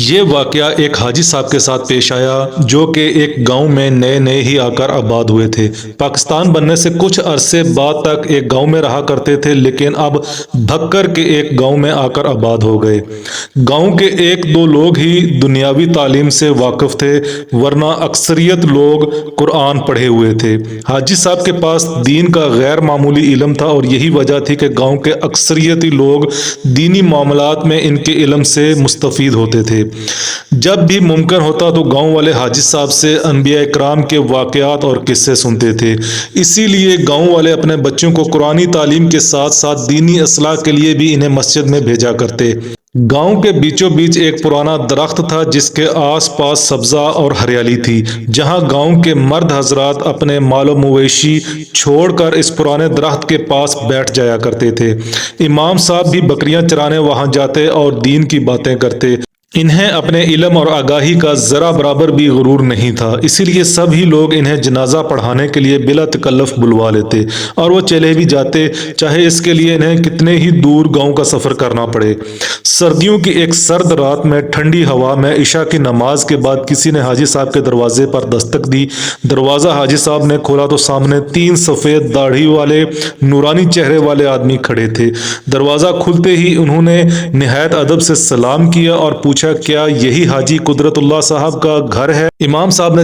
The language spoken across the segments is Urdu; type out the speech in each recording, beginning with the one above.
یہ واقعہ ایک حاجی صاحب کے ساتھ پیش آیا جو کہ ایک گاؤں میں نئے نئے ہی آ کر آباد ہوئے تھے۔ پاکستان بننے سے کچھ عرصے بعد تک ایک گاؤں میں رہا کرتے تھے، لیکن اب بھگ کر کے ایک گاؤں میں آ کر آباد ہو گئے۔ گاؤں کے ایک دو لوگ ہی دنیاوی تعلیم سے واقف تھے، ورنہ اکثریت لوگ قرآن پڑھے ہوئے تھے۔ حاجی صاحب کے پاس دین کا غیر معمولی علم تھا، اور یہی وجہ تھی کہ گاؤں کے اکثریتی لوگ دینی معاملات میں ان کے علم سے مستفید ہوتے تھے۔ جب بھی ممکن ہوتا تو گاؤں والے حاجی صاحب سے انبیاء کرام کے واقعات اور قصے سنتے تھے۔ اسی لیے گاؤں والے اپنے بچوں کو قرآنی تعلیم کے ساتھ ساتھ دینی اصلاح کے لیے بھی انہیں مسجد میں بھیجا کرتے۔ گاؤں کے بیچوں بیچ ایک پرانا درخت تھا جس کے آس پاس سبزہ اور ہریالی تھی، جہاں گاؤں کے مرد حضرات اپنے مال و مویشی چھوڑ کر اس پرانے درخت کے پاس بیٹھ جایا کرتے تھے۔ امام صاحب بھی بکریاں چرانے وہاں جاتے اور دین کی باتیں کرتے۔ انہیں اپنے علم اور آگاہی کا ذرا برابر بھی غرور نہیں تھا، اسی لیے سبھی لوگ انہیں جنازہ پڑھانے کے لیے بلا تکلف بلوا لیتے، اور وہ چلے بھی جاتے، چاہے اس کے لیے انہیں کتنے ہی دور گاؤں کا سفر کرنا پڑے۔ سردیوں کی ایک سرد رات میں ٹھنڈی ہوا میں عشاء کی نماز کے بعد کسی نے حاجی صاحب کے دروازے پر دستک دی۔ دروازہ حاجی صاحب نے کھولا تو سامنے 3 سفید داڑھی والے نورانی چہرے والے آدمی کھڑے تھے۔ دروازہ کھلتے ہی انہوں نے نہایت ادب سے سلام کیا اور پوچھا، کیا یہی حاجی قدرت اللہ صاحب کا گھر ہے؟ امام صاحب نے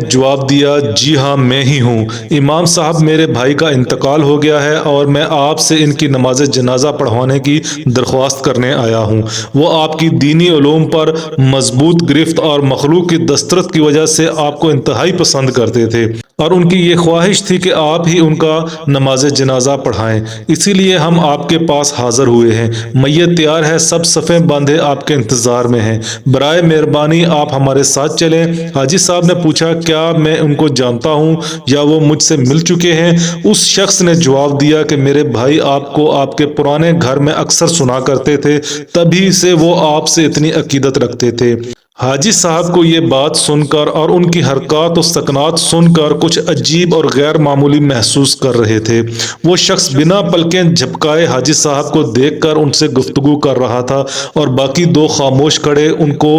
جواب دیا، جی ہاں میں ہی ہوں۔ امام صاحب، میرے بھائی کا انتقال ہو گیا ہے اور میں آپ سے ان کی نماز جنازہ پڑھوانے کی درخواست کرنے آیا ہوں۔ وہ آپ کی دینی علوم پر مضبوط گرفت اور مخلوق کی دسترس کی وجہ سے آپ کو انتہائی پسند کرتے تھے، اور ان کی یہ خواہش تھی کہ آپ ہی ان کا نماز جنازہ پڑھائیں، اسی لیے ہم آپ کے پاس حاضر ہوئے ہیں۔ میت تیار ہے، سب صفیں باندھے آپ کے انتظار میں ہیں، برائے مہربانی آپ ہمارے ساتھ چلیں۔ حاجی صاحب نے پوچھا، کیا میں ان کو جانتا ہوں یا وہ مجھ سے مل چکے ہیں؟ اس شخص نے جواب دیا کہ میرے بھائی آپ کو آپ کے پرانے گھر میں اکثر سنا کرتے تھے، تبھی سے وہ آپ سے اتنی عقیدت رکھتے تھے۔ حاجی صاحب کو یہ بات سن کر اور ان کی حرکات و سکنات سن کر کچھ عجیب اور غیر معمولی محسوس کر رہے تھے۔ وہ شخص بنا پلکیں جھپکائے حاجی صاحب کو دیکھ کر ان سے گفتگو کر رہا تھا، اور باقی 2 خاموش کھڑے ان کو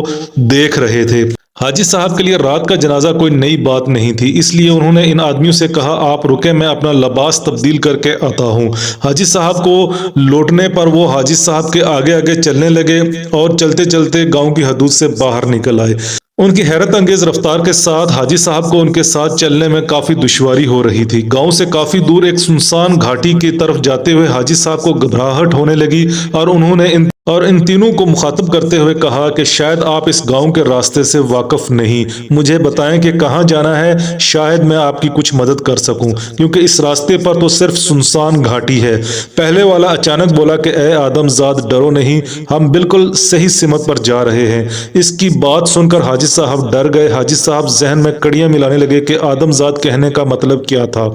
دیکھ رہے تھے۔ حاجی صاحب کے لیے رات کا جنازہ کوئی نئی بات نہیں تھی، اس لیے انہوں نے ان آدمیوں سے کہا، آپ رکیں، میں اپنا لباس تبدیل کر کے آتا ہوں۔ حاجی صاحب کو لوٹنے پر وہ حاجی صاحب کے آگے آگے چلنے لگے اور چلتے چلتے گاؤں کی حدود سے باہر نکل آئے۔ ان کی حیرت انگیز رفتار کے ساتھ حاجی صاحب کو ان کے ساتھ چلنے میں کافی دشواری ہو رہی تھی۔ گاؤں سے کافی دور ایک سنسان گھاٹی کی طرف جاتے ہوئے حاجی صاحب کو گھبراہٹ ہونے لگی، اور انہوں نے ان تینوں کو مخاطب کرتے ہوئے کہا کہ شاید آپ اس گاؤں کے راستے سے واقف نہیں، مجھے بتائیں کہ کہاں جانا ہے، شاید میں آپ کی کچھ مدد کر سکوں، کیونکہ اس راستے پر تو صرف سنسان گھاٹی ہے۔ پہلے والا اچانک بولا کہ اے آدم زاد، ڈرو نہیں، ہم بالکل صحیح سمت پر جا رہے ہیں۔ اس کی بات سن کر حاجی صاحب ڈر گئے۔ حاجی صاحب ذہن میں کڑیاں ملانے لگے کہ آدم زاد کہنے کا مطلب کیا تھا،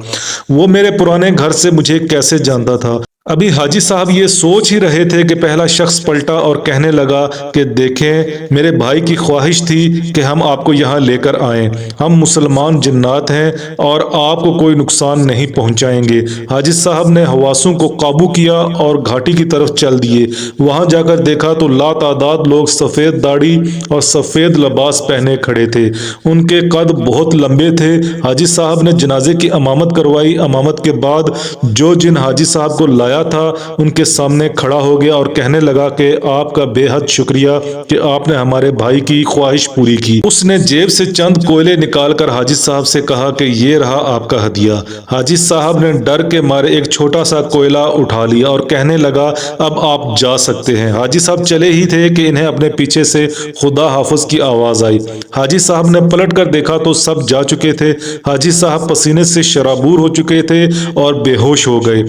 وہ میرے پرانے گھر سے مجھے کیسے جانتا تھا؟ ابھی حاجی صاحب یہ سوچ ہی رہے تھے کہ پہلا شخص پلٹا اور کہنے لگا کہ دیکھیں، میرے بھائی کی خواہش تھی کہ ہم آپ کو یہاں لے کر آئیں۔ ہم مسلمان جنات ہیں اور آپ کو کوئی نقصان نہیں پہنچائیں گے۔ حاجی صاحب نے حواسوں کو قابو کیا اور گھاٹی کی طرف چل دیے۔ وہاں جا کر دیکھا تو لاتعداد لوگ سفید داڑھی اور سفید لباس پہنے کھڑے تھے، ان کے قد بہت لمبے تھے۔ حاجی صاحب نے جنازے کی امامت کروائی۔ امامت کے بعد جو جن حاجی صاحب کو لایا تھا ان کے سامنے کھڑا ہو گیا اور کہنے لگا کہ آپ کا بے حد شکریہ کہ آپ نے ہمارے بھائی کی خواہش پوری کی۔ اس نے جیب سے چند کوئلے نکال کر حاجی صاحب سے کہا کہ یہ رہا آپ کا ہدیہ۔ حاجی صاحب نے ڈر کے مارے ایک چھوٹا سا کوئلہ اٹھا لیا اور کہنے لگا، اب آپ جا سکتے ہیں۔ حاجی صاحب چلے ہی تھے کہ انہیں اپنے پیچھے سے خدا حافظ کی آواز آئی۔ حاجی صاحب نے پلٹ کر دیکھا تو سب جا چکے تھے۔ حاجی صاحب پسینے سے شرابور ہو چکے تھے اور بے ہوش ہو گئے۔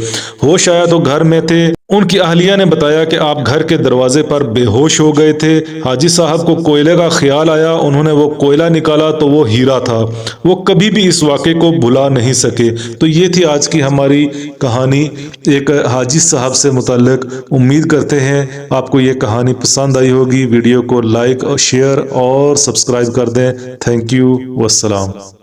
ہوش آیا تو گھر میں تھے۔ ان کی اہلیہ نے بتایا کہ آپ گھر کے دروازے پر بے ہوش ہو گئے تھے۔ حاجی صاحب کو کوئلے کا خیال آیا، انہوں نے وہ کوئلہ نکالا تو وہ ہیرا تھا۔ وہ کبھی بھی اس واقعے کو بھلا نہیں سکے۔ تو یہ تھی آج کی ہماری کہانی ایک حاجی صاحب سے متعلق۔ امید کرتے ہیں آپ کو یہ کہانی پسند آئی ہوگی۔ ویڈیو کو لائک اور شیئر اور سبسکرائب کر دیں۔ تھینک یو، والسلام۔